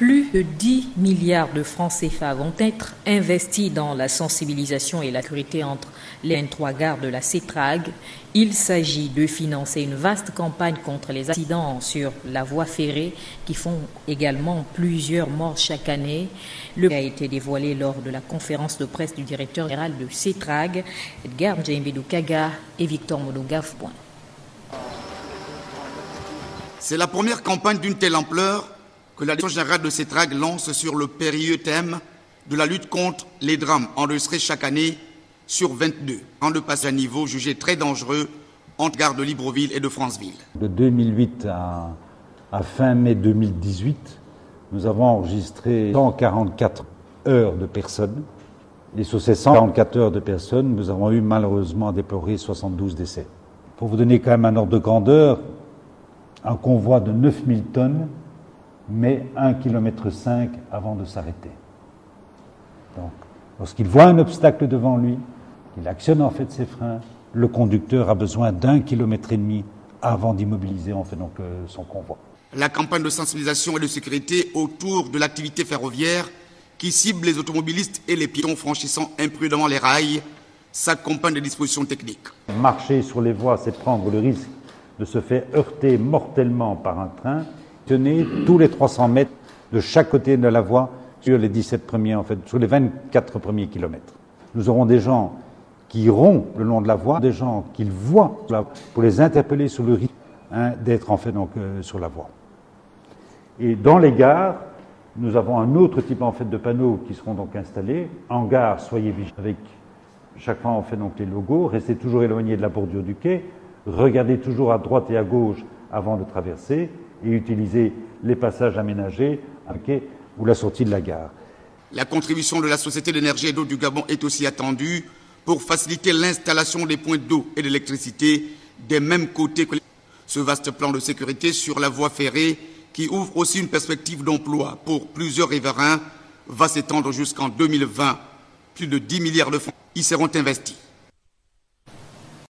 Plus de 10 milliards de francs CFA vont être investis dans la sensibilisation et la sécurité entre les 23 gares de la CETRAG. Il s'agit de financer une vaste campagne contre les accidents sur la voie ferrée qui font également plusieurs morts chaque année. Le plan a été dévoilé lors de la conférence de presse du directeur général de CETRAG, Edgar Ndjembedou Kaga et Victor Modogaf. C'est la première campagne d'une telle ampleur que la direction générale de CETRAG lance sur le périlleux thème de la lutte contre les drames enregistrés chaque année sur 22, en le passage à niveau jugé très dangereux entre gares de Libreville et de Franceville. De 2008 à fin mai 2018, nous avons enregistré 144 heures de personnes. Et sur ces 144 heures de personnes, nous avons eu malheureusement à déplorer 72 décès. Pour vous donner quand même un ordre de grandeur, un convoi de 9000 tonnes met 1,5 km avant de s'arrêter. Donc, lorsqu'il voit un obstacle devant lui, il actionne en fait ses freins, le conducteur a besoin d'1,5 km avant d'immobiliser en fait donc son convoi. La campagne de sensibilisation et de sécurité autour de l'activité ferroviaire qui cible les automobilistes et les piétons franchissant imprudemment les rails s'accompagne de dispositions techniques. Marcher sur les voies, c'est prendre le risque de se faire heurter mortellement par un train. Tenez tous les 300 mètres de chaque côté de la voie sur les 17 premiers, en fait, sur les 24 premiers kilomètres. Nous aurons des gens qui iront le long de la voie, des gens qui le voient pour les interpeller sur le risque d'être en fait donc sur la voie. Et dans les gares, nous avons un autre type en fait de panneaux qui seront donc installés. En gare, soyez vigilants avec chaque fois on fait donc les logos, restez toujours éloigné de la bordure du quai, regardez toujours à droite et à gauche avant de traverser et utilisez les passages aménagés à quai ou la sortie de la gare. La contribution de la Société d'énergie et d'eau du Gabon est aussi attendue pour faciliter l'installation des points d'eau et d'électricité des mêmes côtés que ce vaste plan de sécurité sur la voie ferrée qui ouvre aussi une perspective d'emploi pour plusieurs riverains va s'étendre jusqu'en 2020. Plus de 10 milliards de francs y seront investis.